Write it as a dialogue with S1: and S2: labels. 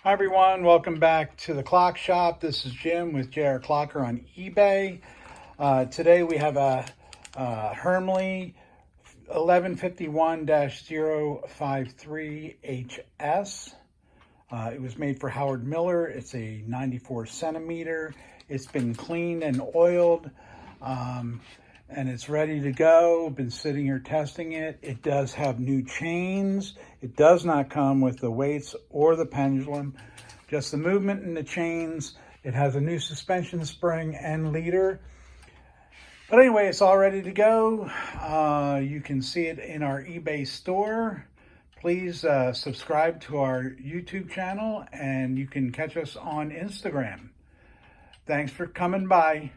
S1: Hi everyone, welcome back to the Clock Shop. This is Jim with JRCLOCKER on eBay. Today we have a Hermle 1151-053HS. It was made for Howard Miller. It's a 94 centimeter. It's been cleaned and oiled, and it's ready to go. Been sitting here testing it. It does have new chains. It does not come with the weights or the pendulum, just the movement and the chains. It has a new suspension spring and leader. But anyway, it's all ready to go. You can see it in our eBay store. Please subscribe to our YouTube channel, and you can catch us on Instagram. Thanks for coming by.